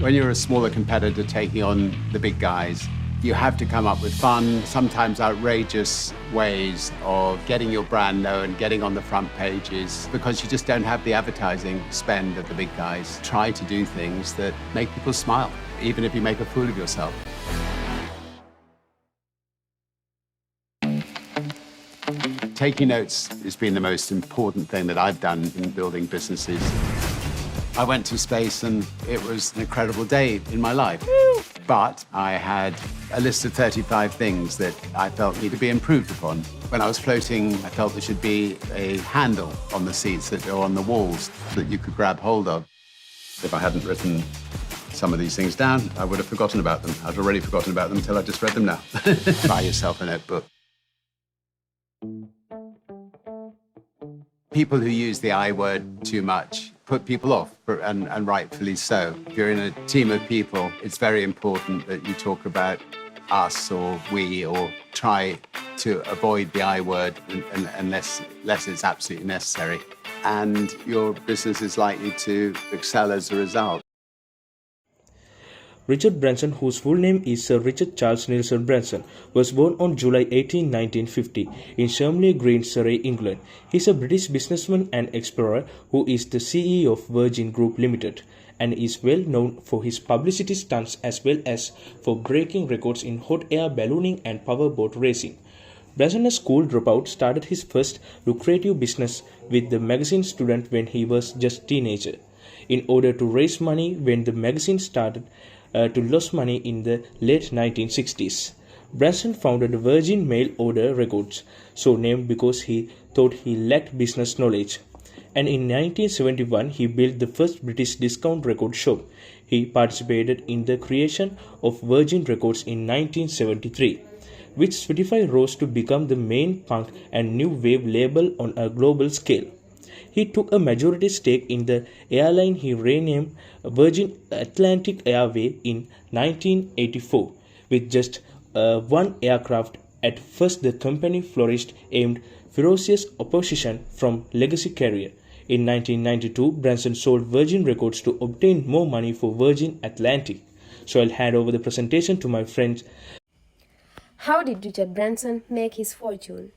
When you're a smaller competitor taking on the big guys, you have to come up with fun, sometimes outrageous ways of getting your brand known, getting on the front pages, because you just don't have the advertising spend of the big guys. Try to do things that make people smile, even if you make a fool of yourself. Taking notes has been the most important thing that I've done in building businesses. I went to space and it was an incredible day in my life. But I had a list of 35 things that I felt needed to be improved upon. When I was floating, I felt there should be a handle on the seats or on the walls that you could grab hold of. If I hadn't written some of these things down, I would have forgotten about them. I'd already forgotten about them until I just read them now. Buy yourself a notebook. People who use the I word too much put people off, and rightfully so. If you're in a team of people, it's very important that you talk about us or we, or try to avoid the I word unless it's absolutely necessary. And your business is likely to excel as a result. Richard Branson, whose full name is Sir Richard Charles Nelson Branson, was born on July 18, 1950, in Shermley Green, Surrey, England. He is a British businessman and explorer who is the CEO of Virgin Group Limited and is well known for his publicity stunts as well as for breaking records in hot air ballooning and powerboat racing. Branson, a school dropout, started his first lucrative business with the magazine Student when he was just a teenager. In order to raise money when the magazine started to lose money in the late 1960s. Branson founded Virgin Mail Order Records, so named because he thought he lacked business knowledge. And in 1971, he built the first British discount record shop. He participated in the creation of Virgin Records in 1973, which Spotify rose to become the main punk and new wave label on a global scale. He took a majority stake in the airline he renamed Virgin Atlantic Airways in 1984. With just one aircraft, at first the company flourished amid ferocious opposition from legacy carrier. In 1992, Branson sold Virgin Records to obtain more money for Virgin Atlantic. So I'll hand over the presentation to my friend. How did Richard Branson make his fortune?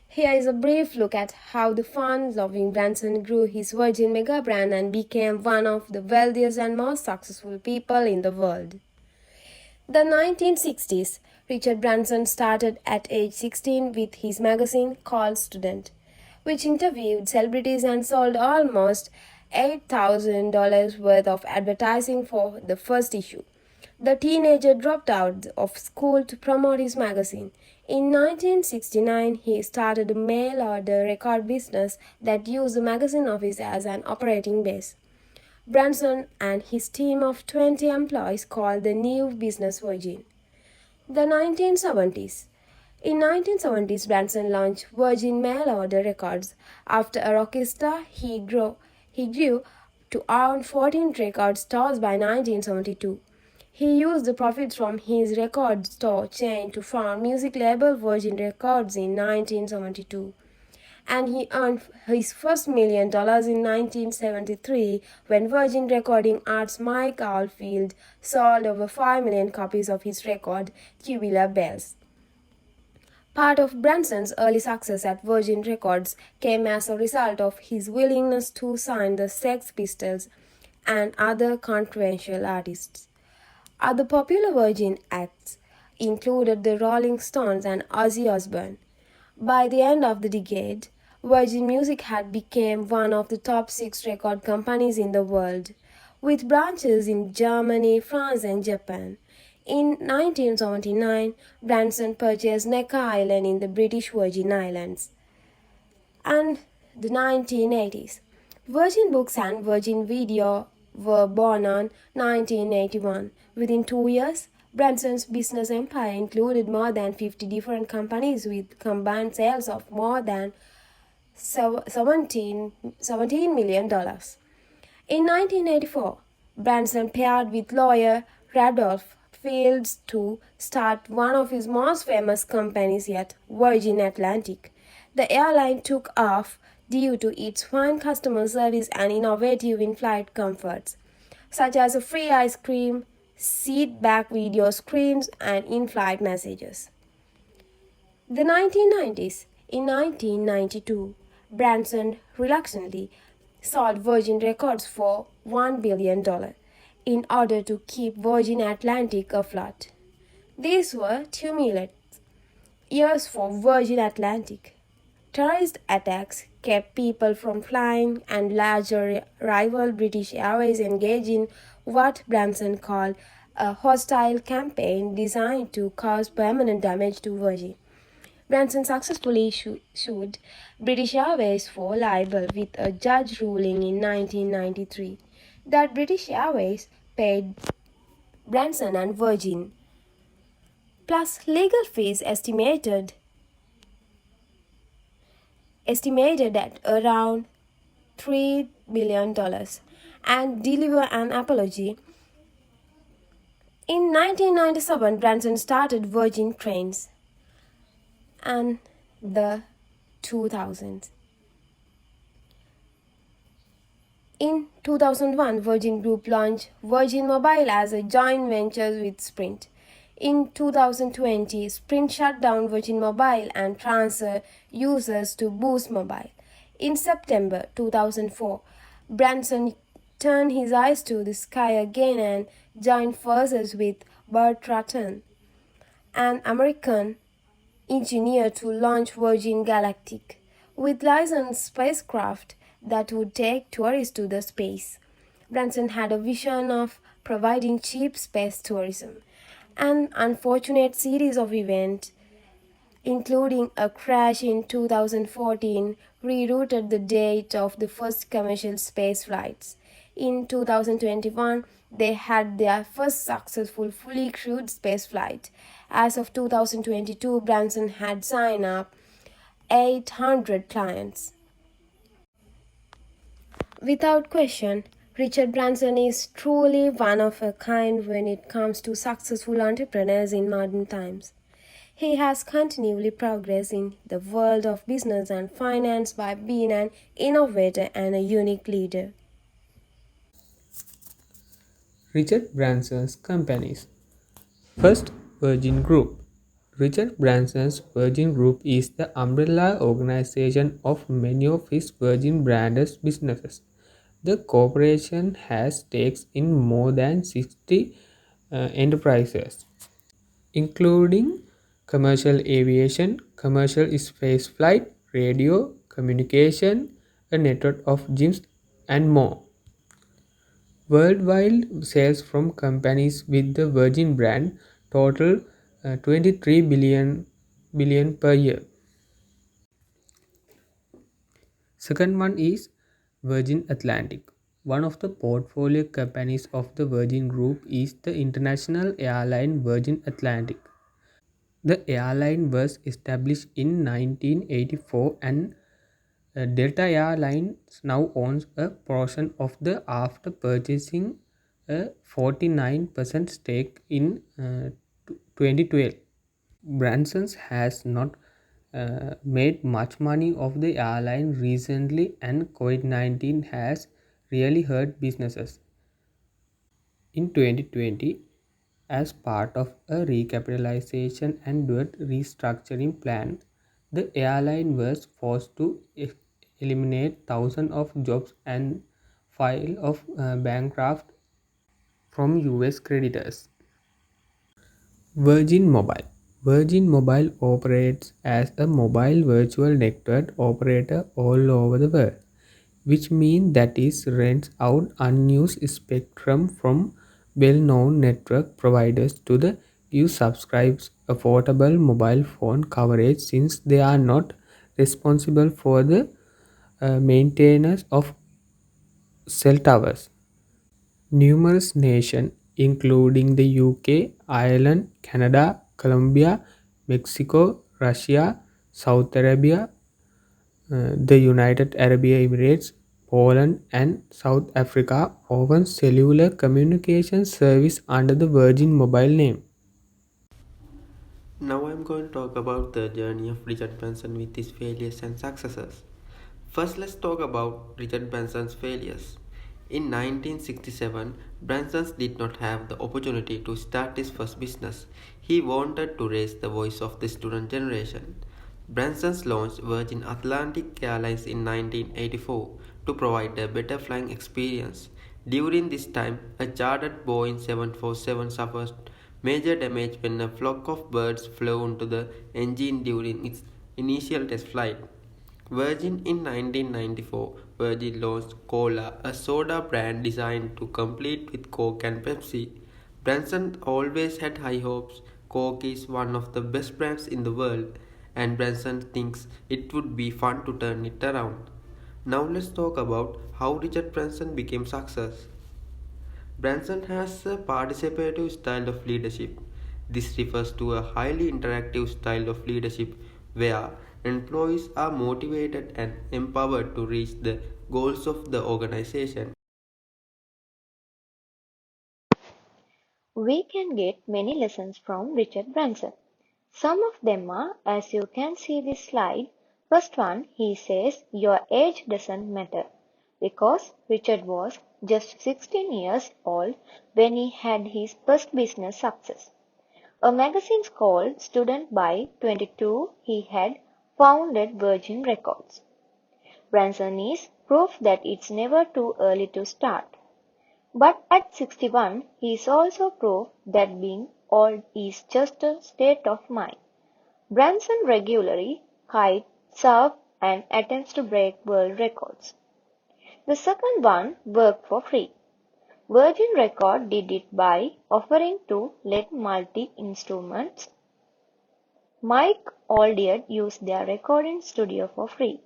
Here is a brief look at how the fun-loving Branson grew his Virgin mega brand and became one of the wealthiest and most successful people in the world. The 1960s, Richard Branson started at age 16 with his magazine called Student, which interviewed celebrities and sold almost $8,000 worth of advertising for the first issue. The teenager dropped out of school to promote his magazine. In 1969, he started a mail order record business that used the magazine office as an operating base. Branson and his team of 20 employees called the new business Virgin. The 1970s. In 1970s, Branson launched Virgin Mail Order Records. After a rocky start, he grew to own 14 record stores by 1972. He used the profits from his record store chain to found music label Virgin Records in 1972. And he earned his first $1 million in 1973 when Virgin Recording Arts Mike Oldfield sold over 5 million copies of his record, Tubular Bells. Part of Branson's early success at Virgin Records came as a result of his willingness to sign the Sex Pistols and other controversial artists. Other popular Virgin acts included the Rolling Stones and Ozzy Osbourne. By the end of the decade, Virgin Music had become one of the top 6 record companies in the world, with branches in Germany, France, and Japan. In 1979, Branson purchased Necker Island in the British Virgin Islands. And the 1980s. Virgin Books and Virgin Video were born on 1981. Within 2 years, Branson's business empire included more than 50 different companies with combined sales of more than $17 million. In 1984, Branson paired with lawyer Randolph Fields to start one of his most famous companies yet, Virgin Atlantic. The airline took off due to its fine customer service and innovative in-flight comforts. such as free ice cream, seat back video screens, and in flight messages. The 1990s. In 1992, Branson reluctantly sold Virgin Records for $1 billion in order to keep Virgin Atlantic afloat. These were tumultuous years for Virgin Atlantic. Terrorist attacks kept people from flying, and larger rival British Airways engaged in what Branson called a hostile campaign designed to cause permanent damage to Virgin. Branson successfully sued British Airways for libel, with a judge ruling in 1993 that British Airways paid Branson and Virgin, plus legal fees estimated at around $3 billion, and deliver an apology. In 1997, Branson started Virgin Trains, and the 2000s. In 2001, Virgin Group launched Virgin Mobile as a joint venture with Sprint. In 2020, Sprint shut down Virgin Mobile and transferred users to Boost Mobile. In September 2004, Branson turned his eyes to the sky again and joined forces with Burt Rutan, an American engineer, to launch Virgin Galactic, with licensed spacecraft that would take tourists to the space. Branson had a vision of providing cheap space tourism. An unfortunate series of events, including a crash in 2014, rerouted the date of the first commercial space flights. In 2021, they had their first successful fully crewed space flight. As of 2022, Branson had signed up 800 clients. Without question, Richard Branson is truly one of a kind when it comes to successful entrepreneurs in modern times. He has continually progressed in the world of business and finance by being an innovator and a unique leader. Richard Branson's companies. First, Virgin Group. Richard Branson's Virgin Group is the umbrella organization of many of his Virgin branded businesses. The corporation has stakes in more than 60 enterprises, including commercial aviation, commercial spaceflight, radio, communication, a network of gyms, and more. Worldwide sales from companies with the Virgin brand total 23 billion per year. Second one is Virgin Atlantic. One of the portfolio companies of the Virgin Group is the international airline Virgin Atlantic. The airline was established in 1984, and Delta Airlines now owns a portion of the after purchasing a 49% stake in 2012. Branson has not made much money off the airline recently, and COVID-19 has really hurt businesses. In 2020, as part of a recapitalization and debt restructuring plan, the airline was forced to eliminate thousands of jobs and file of bankrupt from US creditors. Virgin Mobile. Virgin Mobile operates as a mobile virtual network operator all over the world, which means that it rents out unused spectrum from well-known network providers to the give subscribers affordable mobile phone coverage, since they are not responsible for the maintenance of cell towers. Numerous nations, including the UK, Ireland, Canada, Colombia, Mexico, Russia, Saudi Arabia, the United Arab Emirates, Poland, and South Africa, offer cellular communication service under the Virgin Mobile name. Now I'm going to talk about the journey of Richard Branson with his failures and successes. First, let's talk about Richard Branson's failures. In 1967, Branson did not have the opportunity to start his first business. He wanted to raise the voice of the student generation. Branson launched Virgin Atlantic Airlines in 1984 to provide a better flying experience. During this time, a chartered Boeing 747 suffered major damage when a flock of birds flew into the engine during its initial test flight. Virgin in 1994, Virgin launched Cola, a soda brand designed to compete with Coke and Pepsi. Branson always had high hopes. Coke is one of the best brands in the world, and Branson thinks it would be fun to turn it around. Now let's talk about how Richard Branson became success. Branson has a participative style of leadership. This refers to a highly interactive style of leadership where employees are motivated and empowered to reach the goals of the organization. We can get many lessons from Richard Branson. Some of them are, as you can see this slide. First one, he says your age doesn't matter, because Richard was just 16 years old when he had his first business success. A magazine called Student by 22 he had founded Virgin Records. Branson is proof that it's never too early to start. But at 61, he is also proof that being old is just a state of mind. Branson regularly kites, surfs, and attempts to break world records. The second one, work for free. Virgin Record did it by offering to let multi-instruments Mike Oldfield use their recording studio for free.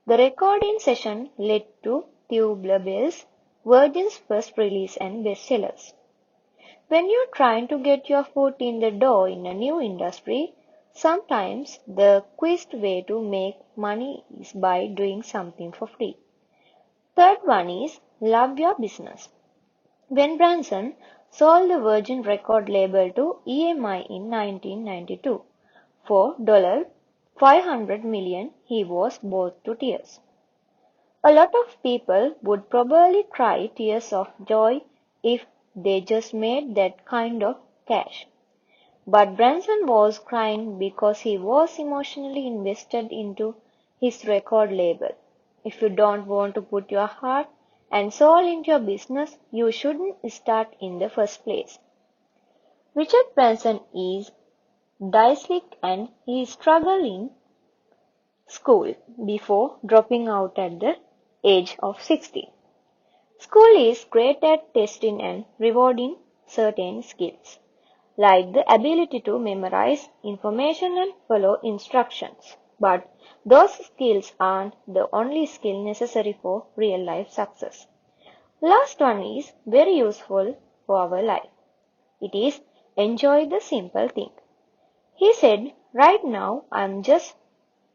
The recording session led to Tubular Bells, Virgin's first release and bestsellers. When you're trying to get your foot in the door in a new industry, sometimes the quickest way to make money is by doing something for free. Third one is love your business. When Branson sold the Virgin record label to EMI in 1992 for $500 million, he was brought to tears. A lot of people would probably cry tears of joy if they just made that kind of cash. But Branson was crying because he was emotionally invested into his record label. If you don't want to put your heart and soul into your business, you shouldn't start in the first place. Richard Branson is dyslexic and he struggled in school before dropping out at the age of 60. School is great at testing and rewarding certain skills, like the ability to memorize information and follow instructions. But those skills aren't the only skill necessary for real-life success. Last one is very useful for our life. It is enjoy the simple thing. He said, right now I'm just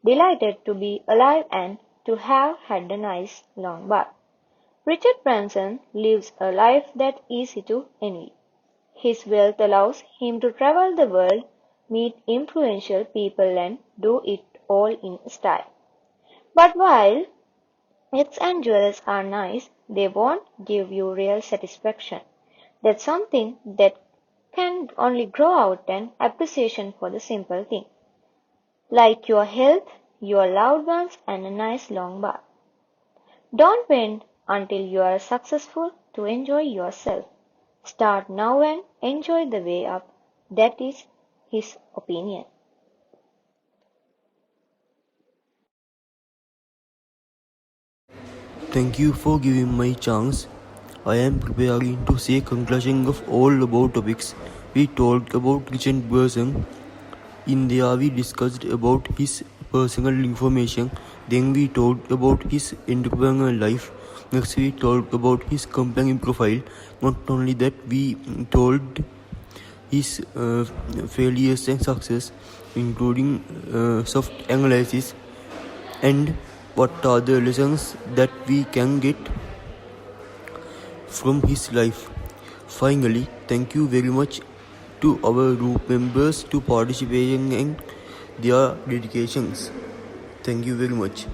delighted to be alive and to have had a nice long bath. Richard Branson lives a life that's easy to envy. His wealth allows him to travel the world, meet influential people and do it all in style. But while yachts and jewels are nice, they won't give you real satisfaction. That's something that can only grow out an appreciation for the simple thing, like your health, your loved ones, and a nice long bath. Don't wait until you are successful to enjoy yourself. Start now and enjoy the way up. That is his opinion. Thank you for giving my chance. I am preparing to say conclusion of all about topics. We talked about Richard Branson. In there we discussed about his personal information. Then we talked about his entrepreneurial life. Next we talked about his company profile. Not only that, we told his failures and success, including soft analysis and what are the lessons that we can get from his life. Finally, thank you very much to our group members to participating in their dedications. Thank you very much.